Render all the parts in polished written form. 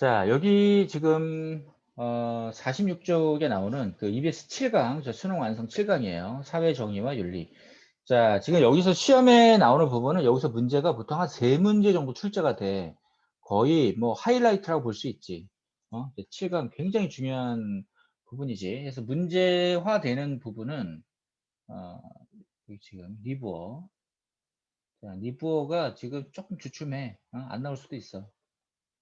자, 여기 지금 46쪽에 나오는 그 EBS 7강, 저 수능 완성 7강이에요. 사회 정의와 윤리. 자, 지금 여기서 시험에 나오는 부분은 여기서 문제가 보통 한 3문제 정도 출제가 돼. 거의 뭐 하이라이트라고 볼 수 있지. 7강 굉장히 중요한 부분이지. 그래서 문제화되는 부분은 어, 여기 지금 리부어. 자, 리부어가 지금 조금 주춤해. 안 나올 수도 있어.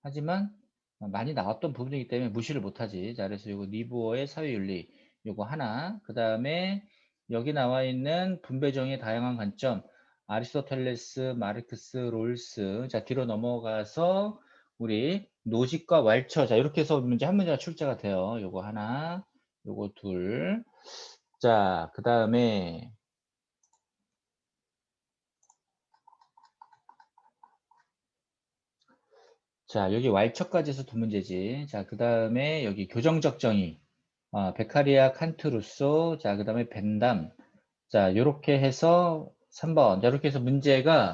하지만 많이 나왔던 부분이기 때문에 무시를 못하지. 자, 그래서 이거 니부어의 사회윤리 요거 하나. 그 다음에 여기 나와 있는 분배정의 다양한 관점, 아리스토텔레스, 마르크스, 롤스. 자, 뒤로 넘어가서 우리 노직과 왈처. 자, 이렇게 해서 문제 한 문제가 출제가 돼요. 요거 하나, 요거 둘. 자, 그 다음에 자, 여기 왈처까지 해서 두 문제지. 자, 그 다음에 여기 교정적 정의. 베카리아, 칸트, 루소. 자, 그 다음에 벤담. 자, 요렇게 해서 3번. 자, 이렇게 해서 문제가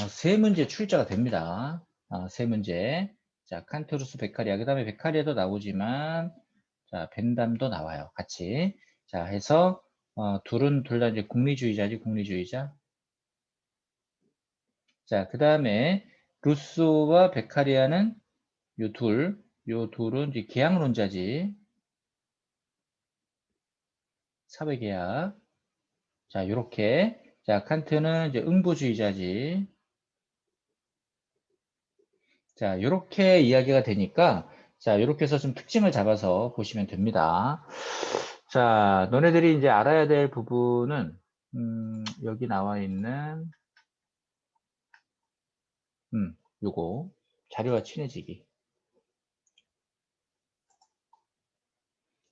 세 문제 출제가 됩니다. 세 문제. 자, 칸트, 루소, 베카리아. 그 다음에 베카리아도 나오지만, 자, 벤담도 나와요. 같이. 자, 해서 둘은 둘 다 이제 공리주의자지, 공리주의자. 자, 그 다음에 루소와 베카리아는 요 둘은 이제 계약론자지. 사회계약. 자, 요렇게. 자, 칸트는 이제 응보주의자지. 자, 요렇게 이야기가 되니까, 자, 요렇게 해서 좀 특징을 잡아서 보시면 됩니다. 자, 너네들이 이제 알아야 될 부분은, 여기 나와 있는, 요거. 자료와 친해지기.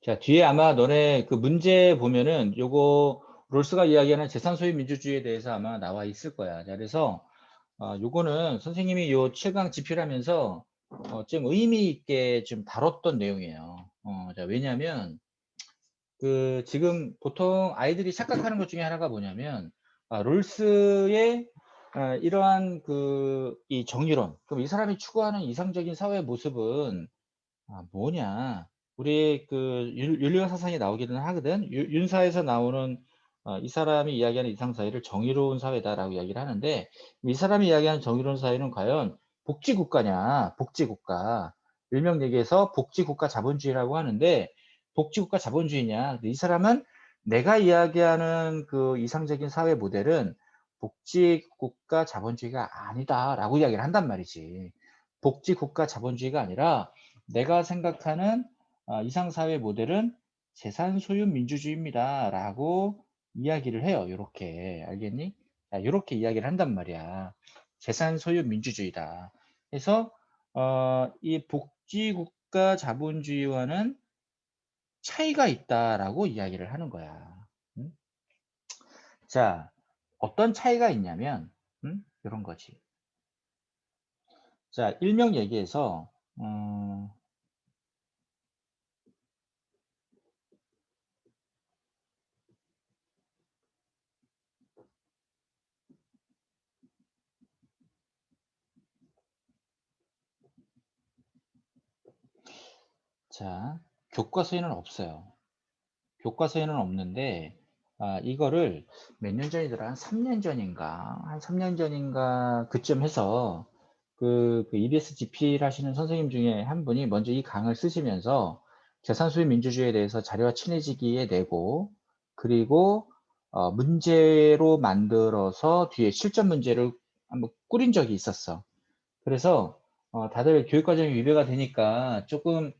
자, 뒤에 아마 너네 그 문제 보면은 요거 롤스가 이야기하는 재산 소유 민주주의에 대해서 아마 나와 있을 거야. 자, 그래서 요거는 선생님이 요 7강 집필하면서 좀 의미 있게 좀 다뤘던 내용이에요. 자, 왜냐면 그 지금 보통 아이들이 착각하는 것 중에 하나가 뭐냐면 롤스의 이러한 그 이 정의론, 그럼 이 사람이 추구하는 이상적인 사회 모습은 뭐냐. 우리 그 윤리학 사상에 나오기는 하거든. 윤사에서 나오는 이 사람이 이야기하는 이상사회를 정의로운 사회다라고 이야기를 하는데 이 사람이 이야기하는 정의로운 사회는 과연 복지국가냐, 복지국가. 일명 얘기해서 복지국가 자본주의라고 하는데 복지국가 자본주의냐. 이 사람은 내가 이야기하는 그 이상적인 사회 모델은 복지국가 자본주의가 아니다라고 이야기를 한단 말이지. 복지국가 자본주의가 아니라 내가 생각하는 이상사회 모델은 재산 소유 민주주의입니다. 라고 이야기를 해요. 이렇게. 알겠니? 자, 이렇게 이야기를 한단 말이야. 재산 소유 민주주의다. 그래서 이 복지국가 자본주의와는 차이가 있다라고 이야기를 하는 거야. 음? 자, 어떤 차이가 있냐면 이런 거지. 자, 일명 얘기해서 자, 교과서에는 없어요. 교과서에는 없는데 이거를 몇 년 전이더라? 한 3년 전인가? 한 3년 전인가 그쯤 해서 그 EBS 집필 하시는 선생님 중에 한 분이 먼저 이 강을 쓰시면서 재산수입 민주주의에 대해서 자료와 친해지기에 내고 그리고 문제로 만들어서 뒤에 실전 문제를 한번 꾸린 적이 있었어. 그래서 다들 교육과정이 위배가 되니까 조금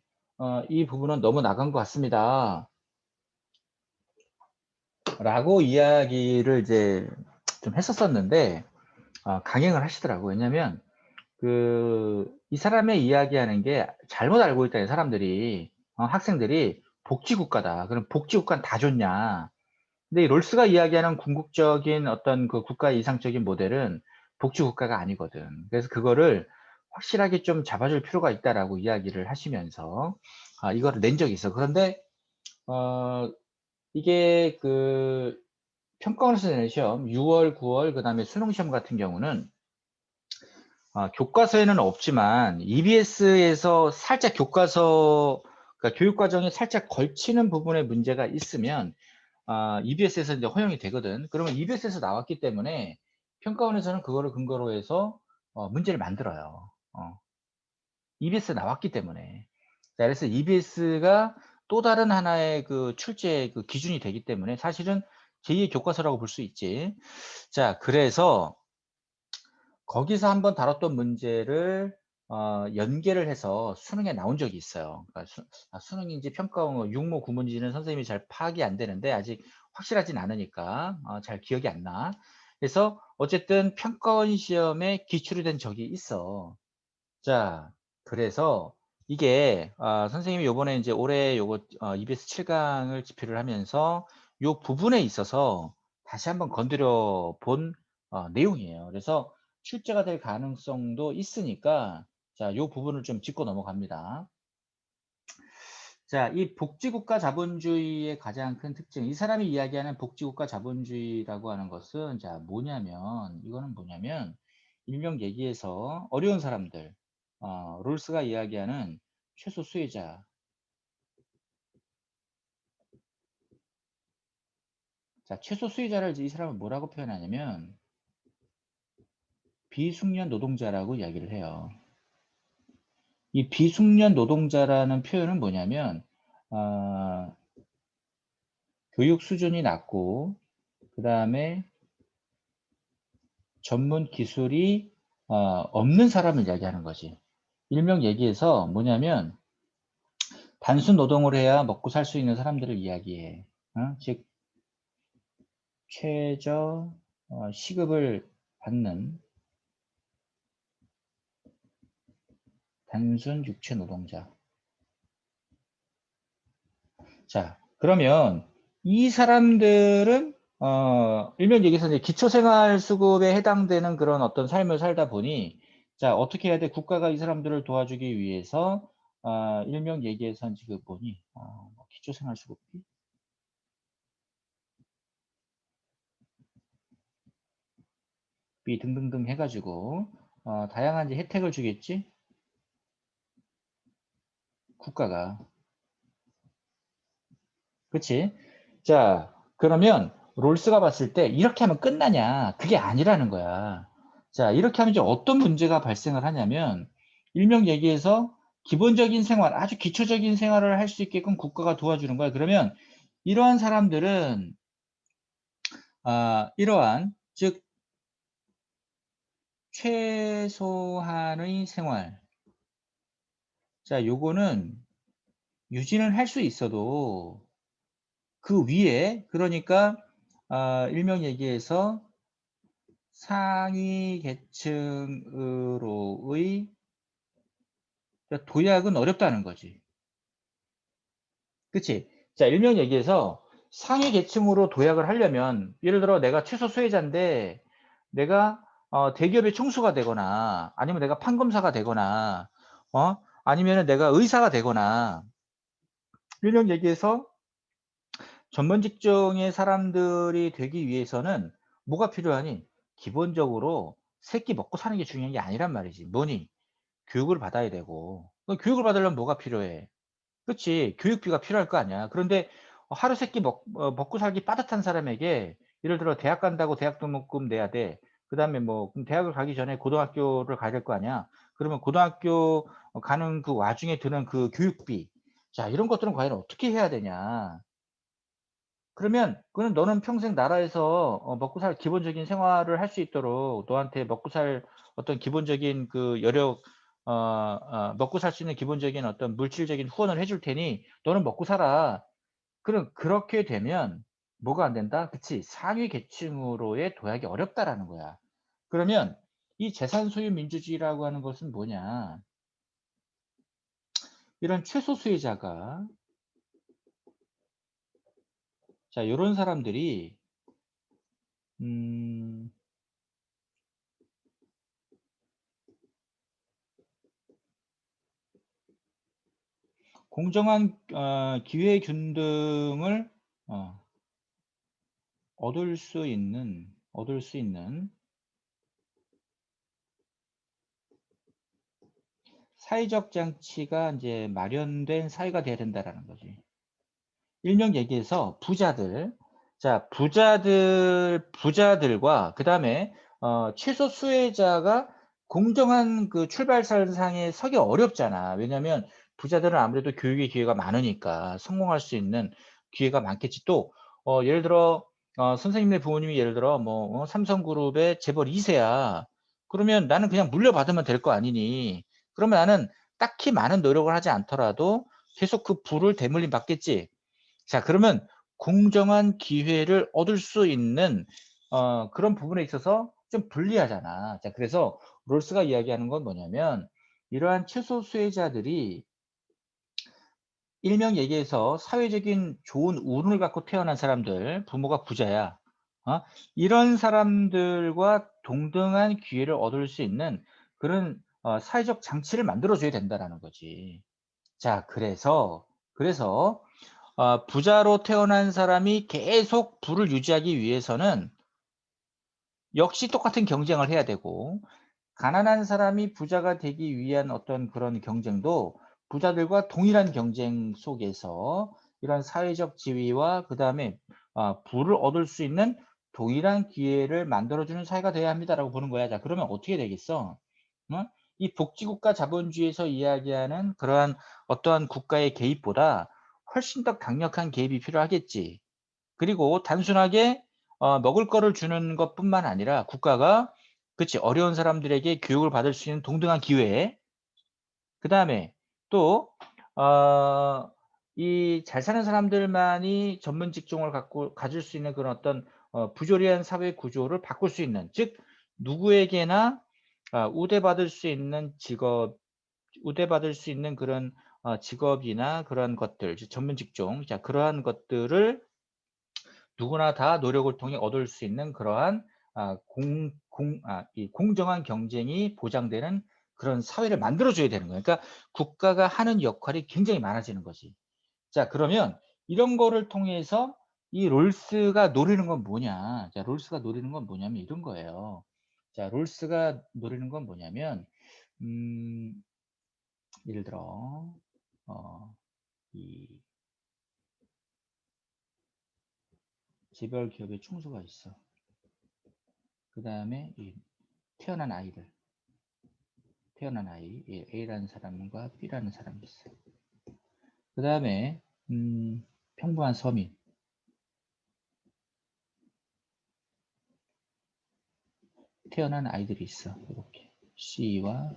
이 부분은 너무 나간 것 같습니다. 라고 이야기를 이제 좀 했었었는데 강행을 하시더라고요. 왜냐면 이 사람의 이야기하는 게 잘못 알고 있다. 사람들이 학생들이 복지국가다. 그럼 복지국가는 다 좋냐? 근데 이 롤스가 이야기하는 궁극적인 어떤 그 국가의 이상적인 모델은 복지국가가 아니거든. 그래서 그거를 확실하게 좀 잡아줄 필요가 있다라고 이야기를 하시면서 이거를 낸 적이 있어. 그런데 이게 그 평가원에서 내는 시험 6월, 9월, 그 다음에 수능 시험 같은 경우는 교과서에는 없지만 EBS에서 살짝 그러니까 교육과정에 살짝 걸치는 부분에 문제가 있으면 EBS에서 이제 허용이 되거든. 그러면 EBS에서 나왔기 때문에 평가원에서는 그거를 근거로 해서 문제를 만들어요. EBS 나왔기 때문에. 자, 그래서 EBS가 또 다른 하나의 그 출제 그 기준이 되기 때문에 사실은 제2의 교과서라고 볼 수 있지. 자, 그래서 거기서 한번 다뤘던 문제를 연계를 해서 수능에 나온 적이 있어요. 그러니까 수능인지 평가원 6모 9모인지는 선생님이 잘 파악이 안 되는데 아직 확실하진 않으니까 잘 기억이 안 나. 그래서 어쨌든 평가원 시험에 기출이 된 적이 있어. 자, 그래서 이게 선생님이 요번에 이제 올해 요거 EBS 7강을 집필을 하면서 요 부분에 있어서 다시 한번 건드려 본 내용이에요. 그래서 출제가 될 가능성도 있으니까 자, 요 부분을 좀 짚고 넘어갑니다. 자, 이 복지국가 자본주의의 가장 큰 특징, 이 사람이 이야기하는 복지국가 자본주의라고 하는 것은 자, 뭐냐면 이거는 뭐냐면 일명 얘기해서 어려운 사람들, 롤스가 이야기하는 최소 수혜자. 자, 최소 수혜자를 이 사람은 뭐라고 표현하냐면 비숙련 노동자라고 이야기를 해요. 이 비숙련 노동자라는 표현은 뭐냐면 교육 수준이 낮고 그 다음에 전문 기술이 없는 사람을 이야기하는 거지. 일명 얘기해서 뭐냐면 단순 노동을 해야 먹고 살 수 있는 사람들을 이야기해. 즉 최저 시급을 받는 단순 육체 노동자. 자, 그러면 이 사람들은 일명 얘기해서 이제 기초생활수급에 해당되는 그런 어떤 삶을 살다 보니 자, 어떻게 해야 돼? 국가가 이 사람들을 도와주기 위해서 일명 얘기해서 지금 보니 기초생활수급비 등등등 해가지고 다양한 이제 혜택을 주겠지? 국가가. 그치? 자, 그러면 롤스가 봤을 때 이렇게 하면 끝나냐? 그게 아니라는 거야. 자, 이렇게 하면 이제 어떤 문제가 발생을 하냐면 일명 얘기해서 기본적인 생활, 아주 기초적인 생활을 할 수 있게끔 국가가 도와주는 거야. 그러면 이러한 사람들은 이러한 즉 최소한의 생활. 자, 요거는 유지는 할 수 있어도 그 위에 그러니까 일명 얘기해서 상위 계층으로의 도약은 어렵다는 거지. 그치? 자, 일명 얘기해서 상위 계층으로 도약을 하려면 예를 들어 내가 최소 수혜자인데 내가 대기업의 총수가 되거나 아니면 내가 판검사가 되거나 아니면 내가 의사가 되거나 일명 얘기해서 전문 직종의 사람들이 되기 위해서는 뭐가 필요하니? 기본적으로 새끼 먹고 사는 게 중요한 게 아니란 말이지. 뭐니? 교육을 받아야 되고. 교육을 받으려면 뭐가 필요해? 그치. 교육비가 필요할 거 아니야. 그런데 하루 세끼 먹고 살기 빠듯한 사람에게 예를 들어 대학 간다고 대학 등록금 내야 돼. 그 다음에 뭐 그럼 대학을 가기 전에 고등학교를 가야 될 거 아니야. 그러면 고등학교 가는 그 와중에 드는 그 교육비. 자, 이런 것들은 과연 어떻게 해야 되냐. 그러면 그는 너는 평생 나라에서 먹고 살 기본적인 생활을 할 수 있도록 너한테 먹고 살 어떤 기본적인 그 여력 먹고 살 수 있는 기본적인 어떤 물질적인 후원을 해줄 테니 너는 먹고 살아. 그럼 그렇게 되면 뭐가 안 된다? 그치? 상위 계층으로의 도약이 어렵다라는 거야. 그러면 이 재산 소유 민주주의라고 하는 것은 뭐냐? 이런 최소 수혜자가 자, 이런 사람들이 공정한 기회 균등을 얻을 수 있는 사회적 장치가 이제 마련된 사회가 돼야 된다라는 거지. 일명 얘기해서 부자들, 자, 부자들과 그다음에 최소 수혜자가 공정한 그 출발선상에 서기 어렵잖아. 왜냐면 부자들은 아무래도 교육의 기회가 많으니까 성공할 수 있는 기회가 많겠지. 또 예를 들어 선생님네 부모님이 예를 들어 뭐 삼성그룹의 재벌 2세야. 그러면 나는 그냥 물려받으면 될 거 아니니. 그러면 나는 딱히 많은 노력을 하지 않더라도 계속 그 부를 대물림 받겠지. 자, 그러면 공정한 기회를 얻을 수 있는 그런 부분에 있어서 좀 불리하잖아. 자, 그래서 롤스가 이야기하는 건 뭐냐면 이러한 최소 수혜자들이 일명 얘기해서 사회적인 좋은 운을 갖고 태어난 사람들, 부모가 부자야. 어? 이런 사람들과 동등한 기회를 얻을 수 있는 그런 사회적 장치를 만들어줘야 된다라는 거지. 자, 그래서 부자로 태어난 사람이 계속 부를 유지하기 위해서는 역시 똑같은 경쟁을 해야 되고, 가난한 사람이 부자가 되기 위한 어떤 그런 경쟁도 부자들과 동일한 경쟁 속에서 이런 사회적 지위와 그 다음에 부를 얻을 수 있는 동일한 기회를 만들어주는 사회가 돼야 합니다라고 보는 거야. 자, 그러면 어떻게 되겠어? 어? 이 복지국가 자본주의에서 이야기하는 그러한 어떠한 국가의 개입보다 훨씬 더 강력한 개입이 필요하겠지. 그리고 단순하게 먹을 거를 주는 것뿐만 아니라 국가가 그치 어려운 사람들에게 교육을 받을 수 있는 동등한 기회 그 다음에 또 이 잘 사는 사람들만이 전문 직종을 가질 수 있는 그런 어떤 부조리한 사회 구조를 바꿀 수 있는 즉 누구에게나 우대받을 수 있는 우대받을 수 있는 그런 직업이나 그런 것들 전문 직종 자 그러한 것들을 누구나 다 노력을 통해 얻을 수 있는 그러한 이 공정한 경쟁이 보장되는 그런 사회를 만들어줘야 되는 거예요. 그러니까 국가가 하는 역할이 굉장히 많아지는 거지. 자, 그러면 이런 거를 통해서 이 롤스가 노리는 건 뭐냐? 자, 롤스가 노리는 건 뭐냐면 이런 거예요. 자, 롤스가 노리는 건 뭐냐면, 예를 들어, 이 개별 기업의 총수가 있어. 그 다음에 이 태어난 아이들. 태어난 아이 A라는 사람과 B라는 사람이 있어. 그 다음에 평범한 서민 태어난 아이들이 있어. 이렇게 C와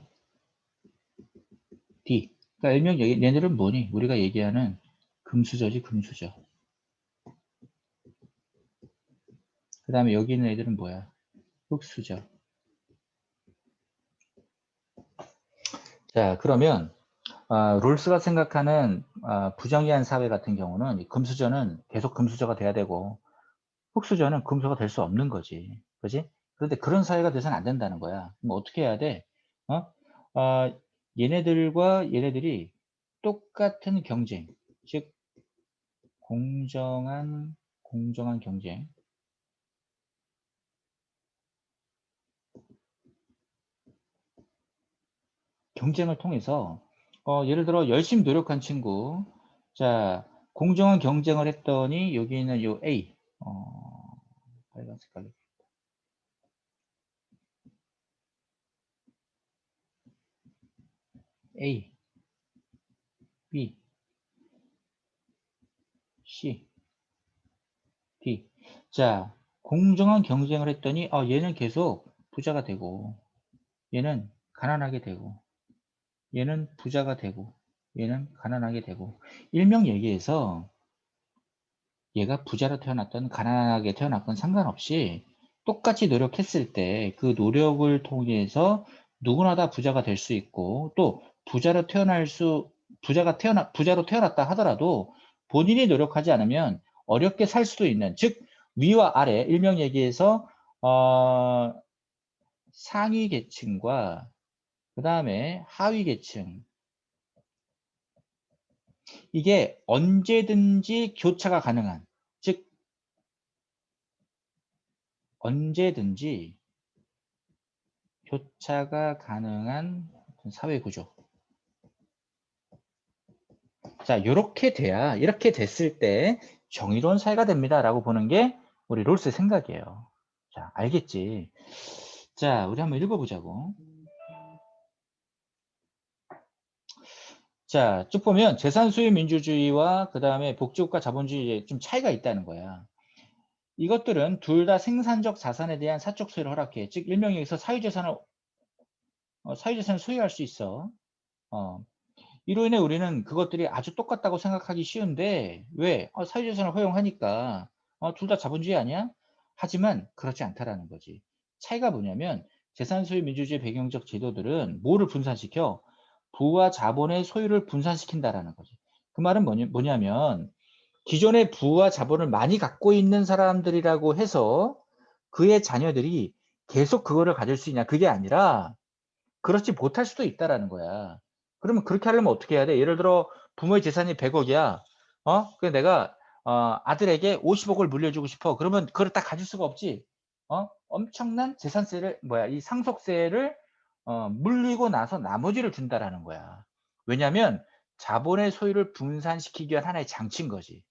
D. 그러니까 일명 얘네들은 뭐니? 우리가 얘기하는 금수저지 금수저. 그 다음에 여기 있는 애들은 뭐야? 흑수저. 자, 그러면 롤스가 생각하는 부정의한 사회 같은 경우는 금수저는 계속 금수저가 돼야 되고 흑수저는 금수저가 될 수 없는 거지. 그지? 그런데 그런 사회가 돼서는 안 된다는 거야. 그럼 어떻게 해야 돼? 어? 얘네들과 얘네들이 똑같은 경쟁, 즉 공정한 경쟁을 통해서 예를 들어 열심히 노력한 친구, 자 공정한 경쟁을 했더니 여기 있는 요 A, 빨간 색깔 A, B, C, D. 자, 공정한 경쟁을 했더니 얘는 계속 부자가 되고 얘는 가난하게 되고 얘는 부자가 되고 얘는 가난하게 되고 일명 얘기해서 얘가 부자로 태어났던 가난하게 태어났건 상관없이 똑같이 노력했을 때 그 노력을 통해서 누구나 다 부자가 될 수 있고 또 부자로 태어났다 하더라도 본인이 노력하지 않으면 어렵게 살 수도 있는 즉 위와 아래 일명 얘기해서 상위 계층과 그 다음에 하위 계층 이게 언제든지 교차가 가능한 즉 언제든지 교차가 가능한 사회 구조. 자, 요렇게 돼야, 이렇게 됐을 때 정의로운 사회가 됩니다라고 보는 게 우리 롤스의 생각이에요. 자, 알겠지? 자, 우리 한번 읽어보자고. 자, 쭉 보면 재산 소유 민주주의와 그 다음에 복지국가 자본주의에 좀 차이가 있다는 거야. 이것들은 둘 다 생산적 자산에 대한 사적 소유를 허락해. 즉, 일명에 의해서 사유재산을 소유할 수 있어. 이로 인해 우리는 그것들이 아주 똑같다고 생각하기 쉬운데, 왜? 사유재산을 허용하니까 둘 다 자본주의 아니야? 하지만 그렇지 않다라는 거지. 차이가 뭐냐면 재산 소유 민주주의 배경적 제도들은 뭐를 분산시켜? 부와 자본의 소유를 분산시킨다라는 거지. 그 말은 뭐냐면 기존의 부와 자본을 많이 갖고 있는 사람들이라고 해서 그의 자녀들이 계속 그거를 가질 수 있냐? 그게 아니라 그렇지 못할 수도 있다라는 거야. 그러면 그렇게 하려면 어떻게 해야 돼? 예를 들어 부모의 재산이 100억이야. 그 내가 아들에게 50억을 물려주고 싶어. 그러면 그걸 딱 가질 수가 없지. 엄청난 재산세를 이 상속세를 물리고 나서 나머지를 준다라는 거야. 왜냐하면 자본의 소유를 분산시키기 위한 하나의 장치인 거지.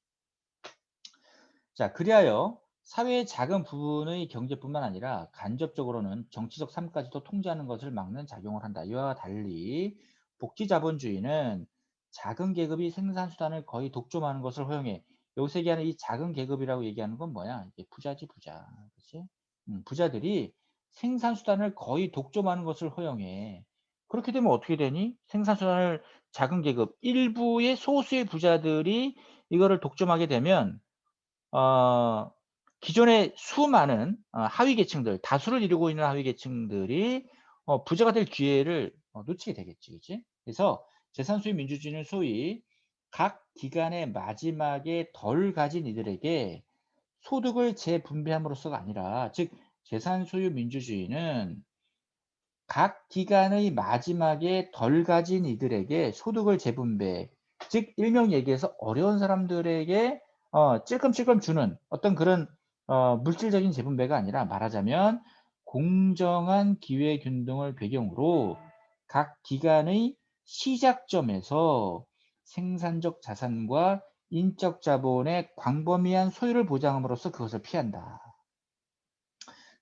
자, 그리하여 사회의 작은 부분의 경제뿐만 아니라 간접적으로는 정치적 삶까지도 통제하는 것을 막는 작용을 한다. 이와 달리 복지자본주의는 작은 계급이 생산수단을 거의 독점하는 것을 허용해. 여기서 얘기하는 이 작은 계급이라고 얘기하는 건 뭐야? 이게 부자지, 부자. 그치? 부자들이 생산수단을 거의 독점하는 것을 허용해. 그렇게 되면 어떻게 되니? 생산수단을 작은 계급, 일부의 소수의 부자들이 이거를 독점하게 되면 어, 기존의 수많은 하위 계층들, 다수를 이루고 있는 하위 계층들이 부자가 될 기회를 놓치게 되겠지, 그치? 그래서 재산수의 민주주의는 소위 각 기간의 마지막에 덜 가진 이들에게 소득을 재분배함으로써가 아니라, 즉 재산 소유 민주주의는 각 기간의 마지막에 덜 가진 이들에게 소득을 재분배, 즉 일명 얘기해서 어려운 사람들에게 찔끔찔끔 주는 어떤 그런 물질적인 재분배가 아니라, 말하자면 공정한 기회균등을 배경으로 각 기간의 시작점에서 생산적 자산과 인적 자본의 광범위한 소유를 보장함으로써 그것을 피한다.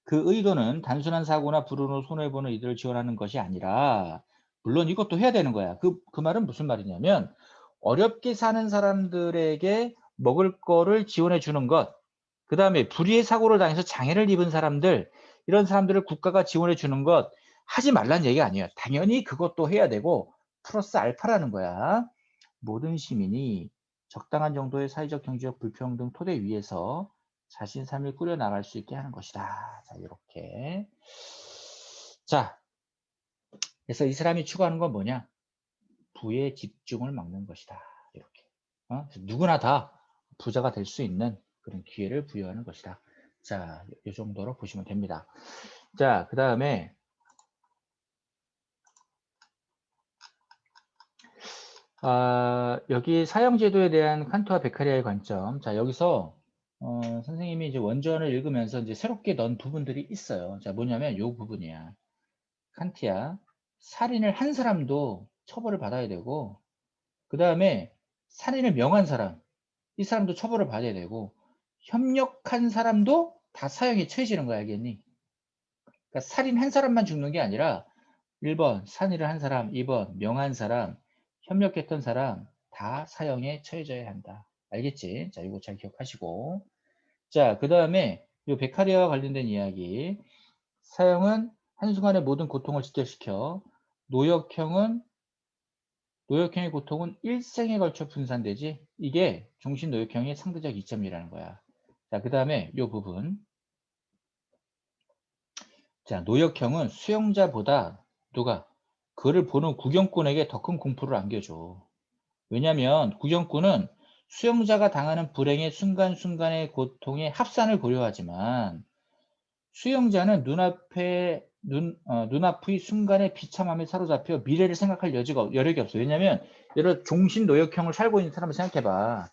그 의도는 단순한 사고나 불운으로 손해보는 이들을 지원하는 것이 아니라, 물론 이것도 해야 되는 거야. 그 말은 무슨 말이냐면 어렵게 사는 사람들에게 먹을 거를 지원해 주는 것, 그 다음에 불의의 사고를 당해서 장애를 입은 사람들, 이런 사람들을 국가가 지원해 주는 것 하지 말라는 얘기가 아니에요. 당연히 그것도 해야 되고 플러스 알파라는 거야. 모든 시민이 적당한 정도의 사회적 경제적 불평등 토대 위에서 자신 삶을 꾸려나갈 수 있게 하는 것이다. 자, 이렇게. 자, 그래서 이 사람이 추구하는 건 뭐냐? 부의 집중을 막는 것이다. 이렇게. 누구나 다 부자가 될 수 있는 그런 기회를 부여하는 것이다. 자, 이 정도로 보시면 됩니다. 자, 그 다음에 여기 사형제도에 대한 칸트와 베카리아의 관점. 자, 여기서 선생님이 이제 원전을 읽으면서 이제 새롭게 넣은 부분들이 있어요. 자, 뭐냐면 요 부분이야. 칸트야. 살인을 한 사람도 처벌을 받아야 되고, 그 다음에 살인을 명한 사람, 이 사람도 처벌을 받아야 되고, 협력한 사람도 다 사형에 처해지는 거야, 알겠니? 그러니까 살인 한 사람만 죽는 게 아니라 1번 살인을 한 사람, 2번 명한 사람, 협력했던 사람 다 사형에 처해져야 한다. 알겠지? 자, 이거 잘 기억하시고. 자, 그 다음에 이 베카리아와 관련된 이야기. 사형은 한순간의 모든 고통을 직결시켜 노역형의 고통은 일생에 걸쳐 분산되지. 이게 종신 노역형의 상대적 이점이라는 거야. 자, 그 다음에 이 부분. 자, 노역형은 수용자보다 누가 그를 보는 구경꾼에게 더 큰 공포를 안겨줘. 왜냐하면 구경꾼은 수용자가 당하는 불행의 순간순간의 고통의 합산을 고려하지만 수용자는 눈앞의 순간의 비참함에 사로잡혀 미래를 생각할 여력이 없어. 왜냐하면 예를 종신 노역형을 살고 있는 사람을 생각해봐.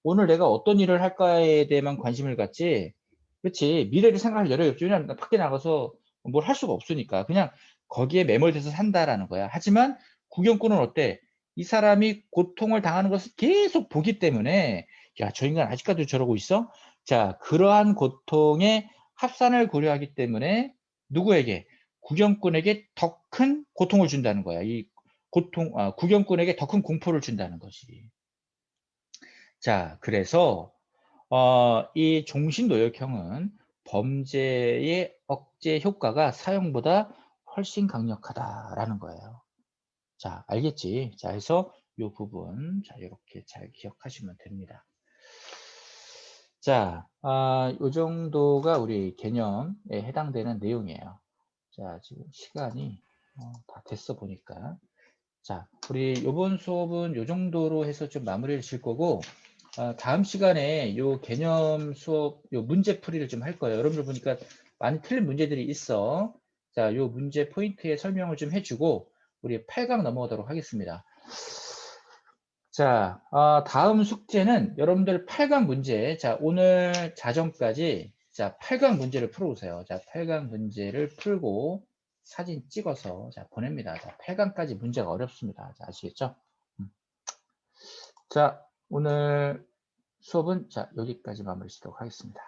오늘 내가 어떤 일을 할까에 대해만 관심을 갖지. 그렇지. 미래를 생각할 여력이 없죠. 왜냐하면 밖에 나가서 뭘 할 수가 없으니까. 그냥 거기에 매몰돼서 산다라는 거야. 하지만 구경꾼은 어때? 이 사람이 고통을 당하는 것을 계속 보기 때문에 야, 저 인간 아직까지 저러고 있어? 자, 그러한 고통의 합산을 고려하기 때문에 누구에게? 구경꾼에게 더 큰 고통을 준다는 거야. 이 구경꾼에게 더 큰 공포를 준다는 것이. 자, 그래서 이 종신노역형은 범죄의 억제 효과가 사형보다 훨씬 강력하다라는 거예요. 자, 알겠지? 자, 그래서 이 부분, 자, 이렇게 잘 기억하시면 됩니다. 자, 요 정도가 우리 개념에 해당되는 내용이에요. 자, 지금 시간이 다 됐어 보니까. 자, 우리 요번 수업은 요 정도로 해서 좀 마무리를 질 거고, 다음 시간에 요 개념 수업, 요 문제 풀이를 좀 할 거예요. 여러분들 보니까 많이 틀린 문제들이 있어. 자, 요 문제 포인트에 설명을 좀 해주고, 우리 8강 넘어가도록 하겠습니다. 자, 다음 숙제는 여러분들 8강 문제, 자, 오늘 자정까지, 자, 8강 문제를 풀어보세요. 자, 8강 문제를 풀고 사진 찍어서, 자, 보냅니다. 자, 8강까지 문제가 어렵습니다. 자, 아시겠죠? 자, 오늘 수업은, 자, 여기까지 마무리 짓도록 하겠습니다.